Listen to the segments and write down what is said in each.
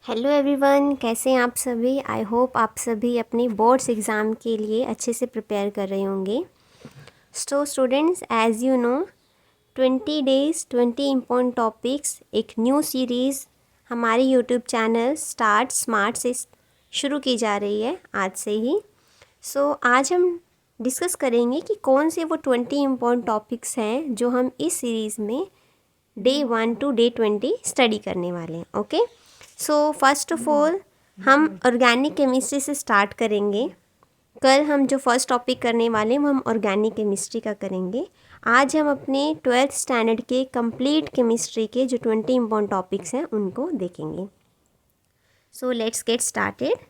Hello everyone, कैसे हैं आप सभी। आई होप आप सभी अपनी बोर्ड्स एग्ज़ाम के लिए अच्छे से प्रिपेयर कर रहे होंगे। So students, as you know 20 days 20 important topics एक न्यू सीरीज़ हमारे यूट्यूब चैनल स्टार्ट स्मार्ट से शुरू की जा रही है आज से ही। सो आज हम डिस्कस करेंगे कि कौन से वो 20 इम्पोर्टेंट टॉपिक्स हैं जो हम इस सीरीज़ में डे 1 टू डे 20 स्टडी करने वाले हैं। Okay, so first of all हम ऑर्गेनिक केमिस्ट्री से स्टार्ट करेंगे। कल हम जो फर्स्ट टॉपिक करने वाले हैं वो हम ऑर्गेनिक केमिस्ट्री का करेंगे। आज हम अपने 12th स्टैंडर्ड के कंप्लीट केमिस्ट्री के जो 20 इम्पोर्टेंट टॉपिक्स हैं उनको देखेंगे। So let's get started.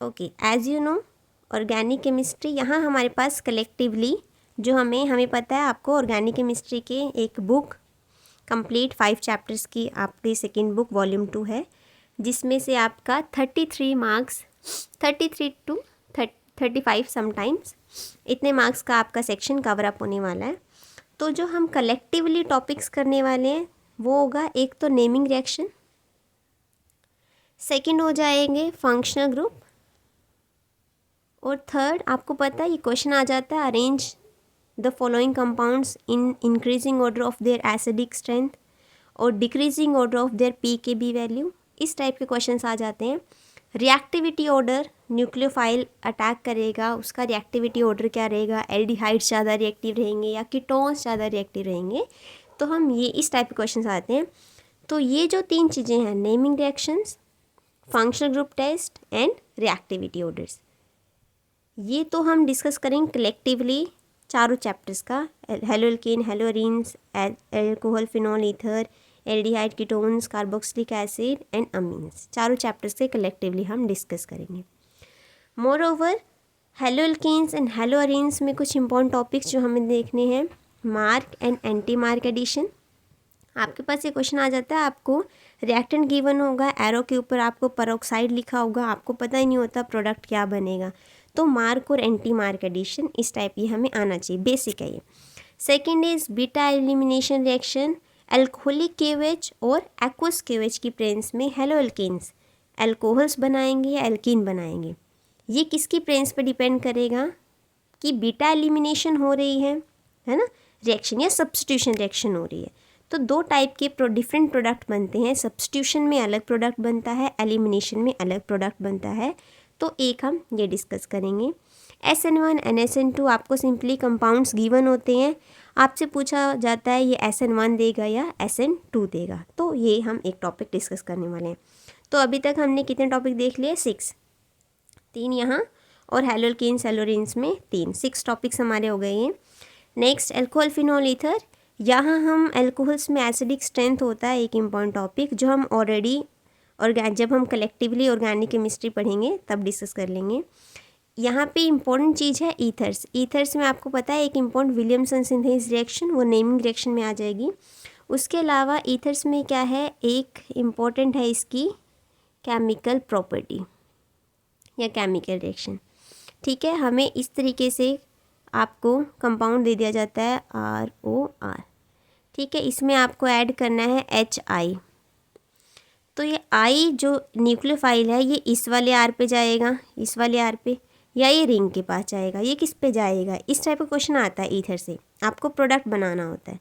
Okay, as you know organic chemistry यहाँ हमारे पास कलेक्टिवली जो हमें पता है, आपको ऑर्गेनिक केमिस्ट्री के एक बुक कंप्लीट 5 चैप्टर्स की आपकी सेकेंड बुक वॉल्यूम 2 है, जिसमें से आपका 33 मार्क्स 33 टू 35 समटाइम्स इतने मार्क्स का आपका सेक्शन कवर अप होने वाला है। तो जो हम कलेक्टिवली टॉपिक्स करने वाले हैं वो होगा, एक तो नेमिंग रिएक्शन, सेकंड हो जाएंगे फंक्शनल ग्रुप, और थर्ड आपको पता है ये क्वेश्चन आ जाता है, arrange the following compounds in increasing order of their acidic strength और decreasing order of their pKb value. इस टाइप के क्वेश्चंस आ जाते हैं। रिएक्टिविटी ऑर्डर, न्यूक्लियोफाइल अटैक करेगा, उसका रिएक्टिविटी ऑर्डर क्या रहेगा, एल्डिहाइड्स ज़्यादा रिएक्टिव रहेंगे या कीटोन्स ज़्यादा रिएक्टिव रहेंगे। तो हम ये इस टाइप के क्वेश्चंस आते हैं। तो ये जो 3 चीज़ें हैं, naming reactions, functional group test and reactivity orders, ये तो हम डिस्कस करेंगे कलेक्टिवली चारों चैप्टर्स का। Haloalkane, haloarenes, alcohol, phenol, ether, aldehyde, ketones, carboxylic acid and amines, चारों चैप्टर्स से कलेक्टिवली हम डिस्कस करेंगे। Moreover haloalkanes and haloarenes में कुछ इंपॉर्टेंट टॉपिक्स जो हमें देखने हैं, mark and anti mark addition. आपके पास ये क्वेश्चन आ जाता है, आपको रिएक्टेंट गिवन होगा, एरो के ऊपर आपको पेरोक्साइड लिखा होगा, आपको पता ही नहीं होता प्रोडक्ट क्या बनेगा। तो मार्क और एंटी मार्क एडिशन इस टाइप की हमें आना चाहिए, बेसिक है ये। Second is beta elimination reaction, alcoholic केवेज और एक्वस केवेज की प्रेजेंस में हेलो एल्केन्स एल्कोहल्स बनाएंगे या एल्कीन बनाएंगे। ये किसकी प्रेजेंस पे डिपेंड करेगा कि बीटा एलिमिनेशन हो रही है ना, रिएक्शन या सब्स्टिट्यूशन रिएक्शन हो रही है। तो 2 टाइप के डिफरेंट प्रोडक्ट बनते हैं, सब्स्टिट्यूशन में अलग प्रोडक्ट बनता है, एलिमिनेशन में अलग प्रोडक्ट बनता है। तो एक हम ये डिस्कस करेंगे। SN1 NSN2 आपको सिंपली कंपाउंड्स गिवन होते हैं, आपसे पूछा जाता है ये SN1 देगा या SN2 देगा, तो ये हम एक टॉपिक डिस्कस करने वाले हैं। तो अभी तक हमने कितने टॉपिक देख लिए, 6, 3 यहाँ और हेलोल्केन्स हेलोरीन्स में 3, 6 टॉपिक्स हमारे हो गए हैं। नेक्स्ट एल्कोहल, फिनॉल, ईथर, यहाँ हम एल्कोहल्स में एसिडिक स्ट्रेंथ होता है एक इम्पॉर्टेंट टॉपिक, जो हम ऑलरेडी जब हम कलेक्टिवली ऑर्गेनिक केमिस्ट्री पढ़ेंगे तब डिस्कस कर लेंगे। यहाँ पे इम्पॉर्टेंट चीज़ है ईथर्स। ईथर्स में आपको पता है एक इम्पॉर्टेंट विलियमसन सिंथेसिस रिएक्शन, वो नेमिंग रिएक्शन में आ जाएगी। उसके अलावा ईथर्स में क्या है, एक इम्पॉर्टेंट है इसकी केमिकल प्रॉपर्टी या केमिकल रिएक्शन। ठीक है, हमें इस तरीके से आपको कंपाउंड दे दिया जाता है ROR। ठीक है, इसमें आपको ऐड करना है HI। तो ये I जो न्यूक्लियोफाइल है ये इस वाले R पे जाएगा, इस वाले R पे, या ये रिंग के पास जाएगा, ये किस पे जाएगा। इस टाइप का क्वेश्चन आता है ईथर से, आपको प्रोडक्ट बनाना होता है।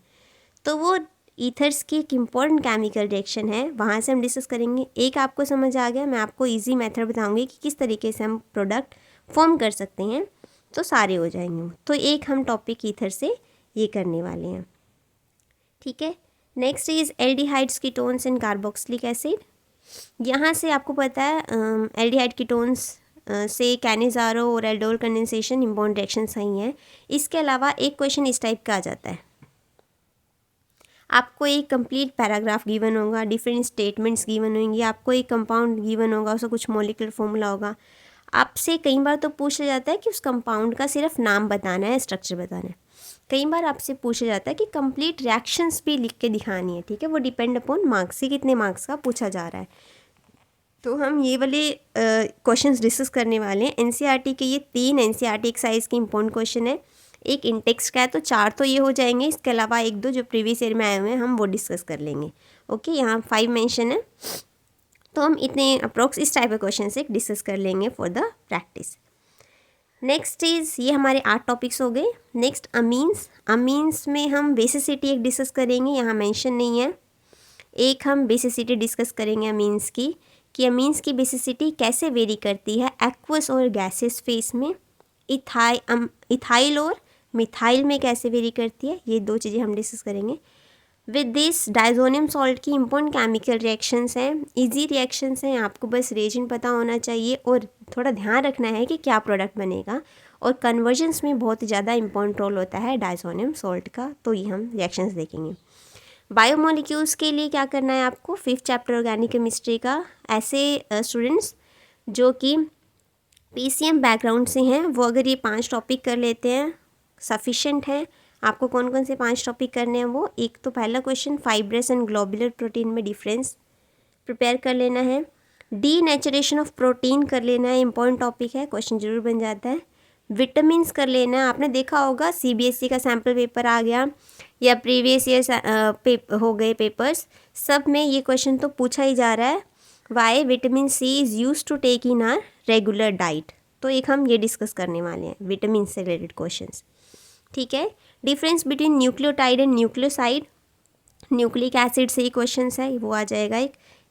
तो वो ईथर्स की एक इम्पॉर्टेंट केमिकल रिएक्शन है, वहाँ से हम डिस्कस करेंगे। एक आपको समझ आ गया, मैं आपको ईजी मेथड बताऊँगी कि किस तरीके से हम प्रोडक्ट फॉर्म कर सकते हैं, तो सारे हो जाएंगे। तो एक हम टॉपिक ईथर से ये करने वाले हैं। ठीक है, next is aldehydes, ketones and carboxylic acid. यहाँ से आपको पता है एल्डिहाइड कीटोन्स से कैनिज़ारो और एल्डोल कंडेंसेशन इम्पॉर्टेंट रिएक्शन सही हैं। इसके अलावा एक क्वेश्चन इस टाइप का आ जाता है, आपको एक कंप्लीट पैराग्राफ गिवन होगा, डिफरेंट स्टेटमेंट्स गिवन होंगी, आपको एक कंपाउंड गिवन होगा, उसका कुछ मॉलिक्यूलर फॉर्मूला होगा। आपसे कई बार तो पूछा जाता है कि उस कंपाउंड का सिर्फ नाम बताना है, स्ट्रक्चर बताना है। कई बार आपसे पूछा जाता है कि कंप्लीट रिएक्शंस भी लिख के दिखानी है। ठीक है, वो डिपेंड अपॉन मार्क्स से कितने मार्क्स का पूछा जा रहा है। तो हम ये वाले क्वेश्चंस डिस्कस करने वाले हैं। NCERT के ये 3 NCERT एक्सरसाइज के इम्पोर्टेंट क्वेश्चन है। एक इंटेक्स का है, तो 4 तो ये हो जाएंगे, इसके अलावा 1-2 जो प्रीवियस ईयर में आए हुए हैं हम वो डिस्कस कर लेंगे। ओके, यहाँ 5 मेंशन है, तो हम इतने अप्रोक्स इस टाइप के क्वेश्चन से डिस्कस कर लेंगे for the practice. Next is, ये हमारे 8 टॉपिक्स हो गए। Next amines. अमीन्स में हम बेसिसिटी एक डिस्कस करेंगे, यहाँ मेंशन नहीं है। एक हम बेसिसिटी डिस्कस करेंगे अमीन्स की, कि अमीन्स की बेसिसिटी कैसे वेरी करती है एक्वस और गैसेस फेस में, इथाइल और मिथाइल में कैसे वेरी करती है, ये 2 चीज़ें हम डिस्कस करेंगे। विद दिस डायजोनियम सॉल्ट की इंपॉर्टेंट केमिकल रिएक्शंस हैं, इजी रिएक्शंस हैं, आपको बस रिएजेंट पता होना चाहिए और थोड़ा ध्यान रखना है कि क्या प्रोडक्ट बनेगा। और कन्वर्जन्स में बहुत ज़्यादा इंपॉर्टेंट रोल होता है डायजोनियम सॉल्ट का, तो ये हम रिएक्शंस देखेंगे। बायोमोलिक्यूल्स के लिए क्या करना है आपको, 5th चैप्टर ऑर्गेनिक केमिस्ट्री का। ऐसे स्टूडेंट्स जो कि PCM बैकग्राउंड से हैं वो अगर ये 5 टॉपिक कर लेते हैं सफिशेंट है। आपको कौन कौन से 5 टॉपिक करने हैं वो, एक तो पहला question fibrous and globular protein में डिफरेंस प्रिपेयर कर लेना है, डीनेचुरेशन ऑफ प्रोटीन कर लेना है, इंपॉर्टेंट टॉपिक है, क्वेश्चन जरूर बन जाता है। विटामिन्स कर लेना है, आपने देखा होगा CBSE का सैम्पल पेपर आ गया या प्रीवियस ईयर हो गए पेपर्स, सब में ये क्वेश्चन तो पूछा ही जा रहा है, why vitamin C is use to take in our regular diet. तो एक हम ये डिस्कस करने वाले हैं विटामिन से रिलेटेड क्वेश्चंस, ठीक है। Difference between nucleotide and nucleoside, nucleic acid से ही क्वेश्चन है, वो आ जाएगा।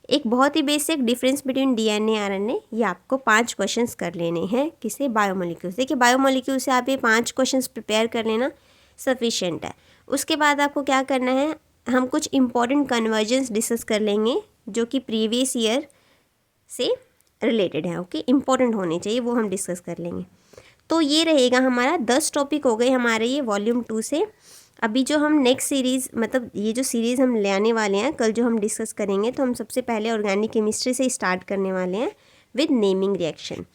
एक बहुत ही basic difference between DNA RNA, ये आपको 5 क्वेश्चंस कर लेने हैं किसे, बायोमोलिक्यूल। देखिए बायोमोलिक्यूल से आप ये 5 क्वेश्चंस प्रिपेयर कर लेना सफिशिएंट है। उसके बाद आपको क्या करना है, हम कुछ इंपॉर्टेंट कन्वर्जेंस डिस्कस कर लेंगे जो कि प्रीवियस ईयर से रिलेटेड है। ओके, इंपॉर्टेंट होने चाहिए, वो हम डिस्कस कर लेंगे। तो ये रहेगा हमारा 10 टॉपिक हो गए हमारे ये वॉल्यूम 2 से। अभी जो हम नेक्स्ट सीरीज़, मतलब ये जो सीरीज़ हम ले आने वाले हैं कल जो हम डिस्कस करेंगे, तो हम सबसे पहले ऑर्गेनिक केमिस्ट्री से स्टार्ट करने वाले हैं विद नेमिंग रिएक्शन।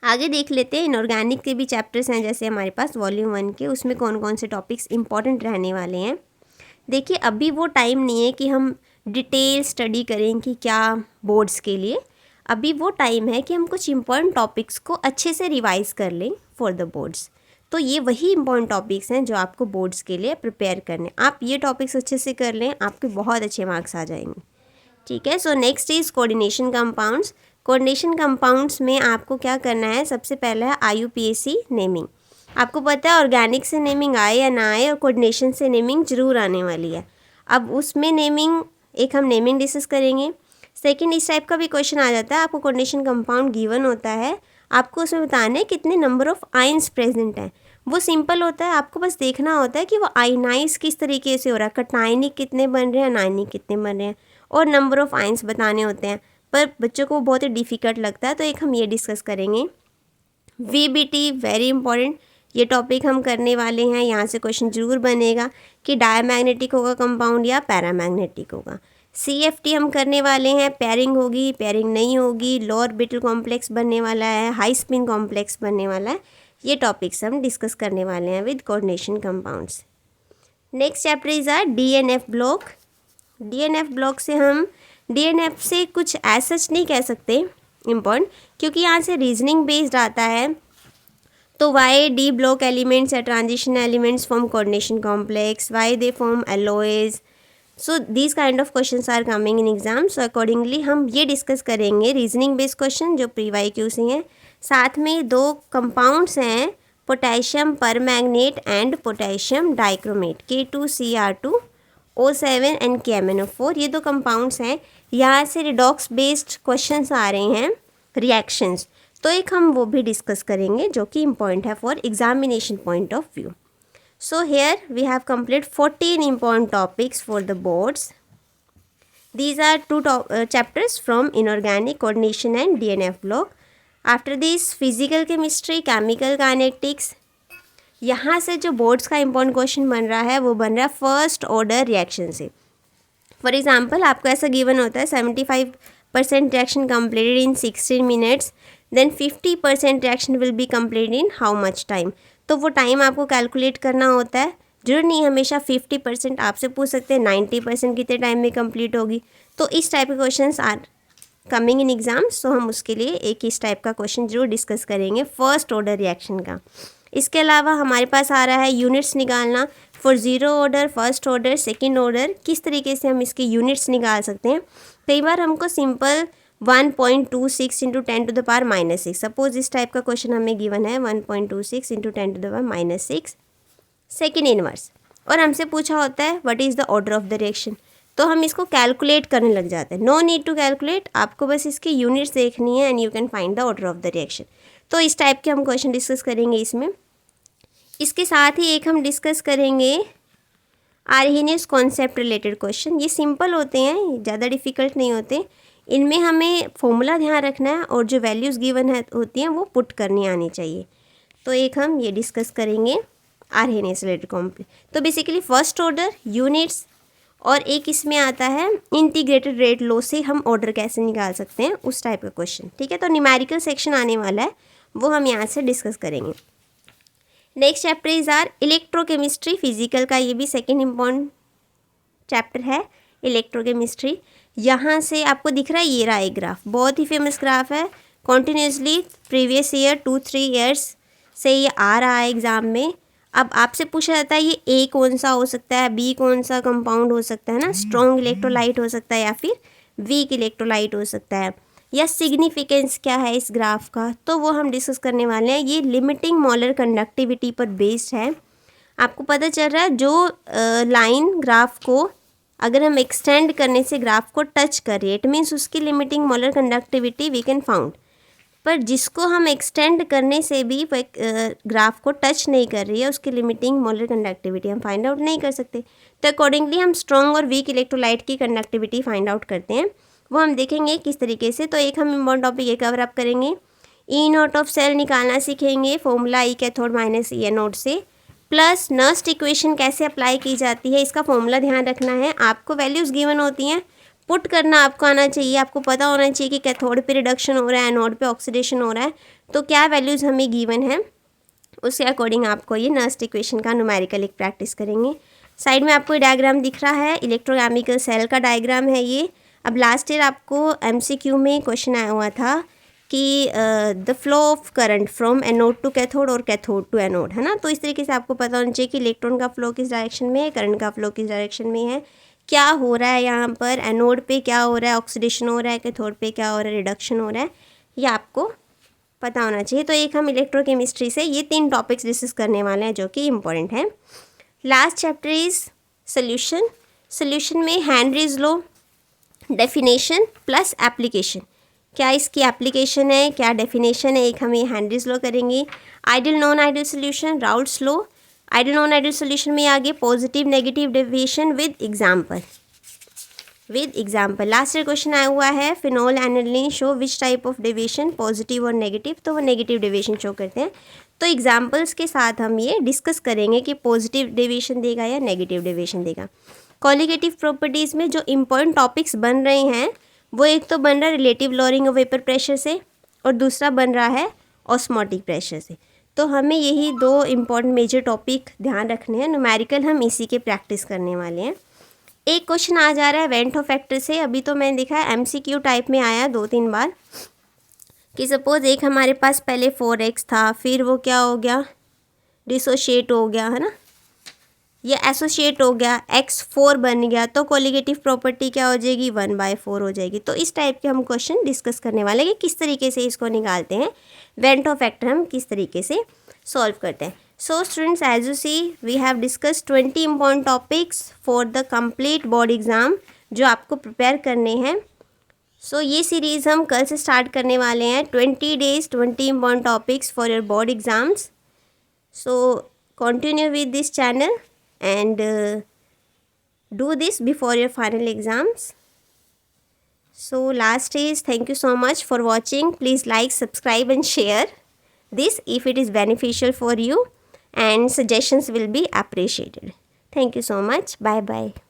आगे देख लेते हैं इनऑर्गेनिक के भी चैप्टर्स हैं जैसे हमारे पास वॉल्यूम 1 के, उसमें कौन कौन से टॉपिक्स इंपॉर्टेंट रहने वाले हैं। देखिए अभी वो टाइम नहीं है कि हम डिटेल स्टडी करें कि क्या बोर्ड्स के लिए, अभी वो टाइम है कि हम कुछ इंपॉर्टेंट टॉपिक्स को अच्छे से रिवाइज कर लें फॉर द बोर्ड्स। तो ये वही इंपॉर्टेंट टॉपिक्स हैं जो आपको बोर्ड्स के लिए प्रिपेयर करने, आप ये टॉपिक्स अच्छे से कर लें, आपके बहुत अच्छे मार्क्स आ जाएंगे, ठीक है। So next is coordination compounds. Coordination compounds में आपको क्या करना है, सबसे पहला है IUPAC नेमिंग। आपको पता है ऑर्गेनिक से नेमिंग आए या ना आए, और कोऑर्डिनेशन से नेमिंग जरूर आने वाली है। अब उसमें नेमिंग, एक हम नेमिंग डिस्कस करेंगे। सेकंड, इस टाइप का भी क्वेश्चन आ जाता है, आपको कोऑर्डिनेशन कंपाउंड गिवन होता है, आपको उसमें बताना है कितने नंबर ऑफ आयंस प्रेजेंट हैं। वो सिंपल होता है, आपको बस देखना होता है कि वो आयनाइज किस तरीके से हो रहा है, कटायनिक कितने बन रहे हैं, अनायनिक कितने बन रहे हैं, और नंबर ऑफ आयंस बताने होते हैं। पर बच्चों को बहुत ही डिफ़िकल्ट लगता है, तो एक हम ये डिस्कस करेंगे। VBT वेरी इंपॉर्टेंट, ये टॉपिक हम करने वाले हैं, यहाँ से क्वेश्चन जरूर बनेगा कि डायमैग्नेटिक होगा कंपाउंड या पैरामैग्नेटिक होगा। CFT हम करने वाले हैं, पेयरिंग होगी, पेयरिंग नहीं होगी, लो ऑर्बिटल कॉम्प्लेक्स बनने वाला है, हाई स्पिन कॉम्प्लेक्स बनने वाला है। ये टॉपिक्स हम डिस्कस करने वाले हैं with coordination compounds. Next chapter is our DNF block. DNF block से हम DNF से कुछ ऐसा नहीं कह सकते इम्पॉर्टेंट, क्योंकि यहाँ से रीजनिंग बेस्ड आता है। तो वाई D ब्लॉक एलिमेंट्स या transition elements form coordination complex, why they form alloys, so these kind of questions are coming in exam. So accordingly हम ये डिस्कस करेंगे रीजनिंग बेस्ड क्वेश्चन जो PYQ से हैं। साथ में 2 कंपाउंड्स हैं, potassium permanganate and potassium dichromate, K2Cr2O7 and KMnO4, ये 2 कंपाउंड्स हैं। यहाँ से रिडॉक्स बेस्ड क्वेश्चंस आ रहे हैं, रिएक्शंस, तो एक हम वो भी डिस्कस करेंगे जो कि इम्पॉर्टेंट है for examination point of view. So here we have completed 14 important topics for the boards. These are 2 chapters from inorganic, coordination and DNF block. After this physical chemistry, chemical kinetics. यहाँ से जो boards का important question बन रहा है वो बन रहा है फर्स्ट ऑर्डर रिएक्शन से। फॉर एग्जाम्पल आपको ऐसा गिवन होता है 75% reaction completed in 16 minutes, then 50% reaction will be completed in how much time. तो वो टाइम आपको कैलकुलेट करना होता है, जरूर नहीं हमेशा 50%, आपसे पूछ सकते हैं 90% कितने टाइम में कंप्लीट होगी। तो इस टाइप के questions are coming in exams, तो हम उसके लिए एक इस टाइप का क्वेश्चन जरूर डिस्कस करेंगे फर्स्ट ऑर्डर रिएक्शन का। इसके अलावा हमारे पास आ रहा है यूनिट्स निकालना for zero order, first order, second order. किस तरीके से हम इसके यूनिट्स निकाल सकते हैं। कई बार हमको सिंपल 1.26 इंटू 10⁻⁻6, सपोज इस टाइप का क्वेश्चन हमें गिवन है 1.26 इंटू 10⁻⁻6 सेकेंड इनवर्स, और हमसे पूछा होता है what is the order of the reaction, तो हम इसको कैलकुलेट करने लग जाते हैं। नो नीड टू कैलकुलेट, आपको बस इसकी यूनिट्स देखनी है and you can find the order of the reaction. तो इस टाइप के हम क्वेश्चन डिस्कस करेंगे इसमें। इसके साथ ही एक हम डिस्कस करेंगे आर्हेनियस कॉन्सेप्ट रिलेटेड क्वेश्चन। ये सिंपल होते हैं, ज़्यादा डिफिकल्ट नहीं होते। इनमें हमें फॉर्मूला ध्यान रखना है और जो वैल्यूज़ गिवन है होती हैं वो पुट करनी आनी चाहिए। तो एक हम ये डिस्कस करेंगे आर्हेनियस रिलेटेड कॉम्प्लेक्स। तो बेसिकली फर्स्ट ऑर्डर, यूनिट्स, और एक इसमें आता है इंटीग्रेटेड रेट लॉ से हम ऑर्डर कैसे निकाल सकते हैं, उस टाइप का क्वेश्चन। ठीक है, तो न्यूमेरिकल सेक्शन आने वाला है, वो हम यहाँ से डिस्कस करेंगे। Next chapter is our electrochemistry, physical का ये भी सेकेंड इम्पॉर्टेंट चैप्टर है इलेक्ट्रोकेमिस्ट्री। यहाँ से आपको दिख रहा है ये रहा एक ग्राफ, बहुत ही फेमस ग्राफ है, कॉन्टिन्यूसली प्रीवियस ईयर 2-3 ईयर्स से ये आ रहा है एग्ज़ाम में। अब आपसे पूछा जाता है ये ए कौन सा हो सकता है, बी कौन सा कंपाउंड हो सकता है ना, स्ट्रॉन्ग इलेक्ट्रोलाइट हो सकता है या फिर वीक इलेक्ट्रोलाइट हो सकता है, या सिग्निफिकेंस क्या है इस ग्राफ का, तो वो हम डिस्कस करने वाले हैं। ये लिमिटिंग मोलर कंडक्टिविटी पर बेस्ड है। आपको पता चल रहा है जो लाइन ग्राफ को अगर हम एक्सटेंड करने से ग्राफ को टच कर रही है, इट मीन्स उसकी limiting molar conductivity we can found. पर जिसको हम एक्सटेंड करने से भी ग्राफ को टच नहीं कर रही है, उसकी लिमिटिंग मोलर कंडक्टिविटी हम फाइंड आउट नहीं कर सकते। तो अकॉर्डिंगली हम स्ट्रॉन्ग और वीक इलेक्ट्रोलाइट की कंडक्टिविटी फाइंड आउट करते हैं, वो हम देखेंगे किस तरीके से। तो एक हम इम्पॉर्टेंट टॉपिक ये कवर अप करेंगे, ई नॉट ऑफ सेल निकालना सीखेंगे, फॉर्मूला ई कैथोड माइनस ई एनोड से, प्लस नर्स्ट इक्वेशन कैसे अप्लाई की जाती है, इसका फॉर्मूला ध्यान रखना है। आपको वैल्यूज़ गिवन होती हैं, पुट करना आपको आना चाहिए। आपको पता होना चाहिए कि कैथोड पे रिडक्शन हो रहा है, एनोड पे ऑक्सीडेशन हो रहा है, तो क्या वैल्यूज़ हमें गिवन है, उसके अकॉर्डिंग आपको ये नर्स्ट इक्वेशन का न्यूमेरिकल एक प्रैक्टिस करेंगे। साइड में आपको डायग्राम दिख रहा है, इलेक्ट्रोकेमिकल सेल का डायग्राम है ये। अब लास्ट ईयर आपको MCQ में क्वेश्चन आया हुआ था कि the flow of current from anode to cathode और कैथोड टू एनोड, है ना। तो इस तरीके से आपको पता होना चाहिए कि इलेक्ट्रॉन का फ्लो किस डायरेक्शन में है, करंट का फ्लो किस डायरेक्शन में है, क्या हो रहा है यहाँ पर, एनोड पे क्या हो रहा है, ऑक्सीडेशन हो रहा है, कैथोड पे क्या हो रहा है, रिडक्शन हो रहा है, ये आपको पता होना चाहिए। तो एक हम इलेक्ट्रोकेमिस्ट्री से ये 3 टॉपिक्स डिस्कस करने वाले हैं जो कि इम्पॉर्टेंट हैं। Last chapter is solution. Solution में Henry's law, definition plus application, क्या इसकी एप्लीकेशन है, क्या डेफिनेशन है, एक हम ये हेनरीज लॉ करेंगे। Ideal non ideal solution, Raoult's law. Ideal non ideal solution में आगे positive negative deviation with example, last year question आया हुआ है, phenol aniline show which type of deviation, positive और नेगेटिव, तो वो नेगेटिव डेविएशन शो करते हैं। तो एग्जाम्पल्स के साथ हम ये डिस्कस करेंगे कि पॉजिटिव डेविएशन देगा या नेगेटिव डेविएशन देगा। क्वालिटेटिव प्रॉपर्टीज़ में जो इम्पोर्टेंट टॉपिक्स बन रहे हैं, वो एक तो बन रहा है relative lowering of vapour pressure से, और दूसरा बन रहा है ऑस्मोटिक प्रेशर से। तो हमें यही 2 इम्पॉर्टेंट मेजर टॉपिक ध्यान रखने हैं। न्यूमेरिकल हम इसी के प्रैक्टिस करने वाले हैं। एक क्वेश्चन आ जा रहा है वेंटो फैक्टर से, अभी तो मैंने देखा है MCQ टाइप में आया 2-3 बार, कि सपोज एक हमारे पास पहले 4x था, फिर वो क्या हो गया, डिसोशिएट हो गया, है ना, ये एसोशिएट हो गया, x4 बन गया, तो कोलिगेटिव प्रॉपर्टी क्या हो जाएगी, 1/4 हो जाएगी। तो इस टाइप के हम क्वेश्चन डिस्कस करने वाले हैं कि किस तरीके से इसको निकालते हैं, वेंटो फैक्टर हम किस तरीके से सॉल्व करते हैं। So students, as you see we have discuss 20 important topics for the complete board exam जो आपको प्रिपेयर करने हैं। सो ये सीरीज़ हम कल से स्टार्ट करने वाले हैं, 20 days 20 important topics for your board exams. So continue with this channel and do this before your final exams. So last is thank you so much for watching. Please like, subscribe and share this if it is beneficial for you, and suggestions will be appreciated. Thank you so much. Bye bye.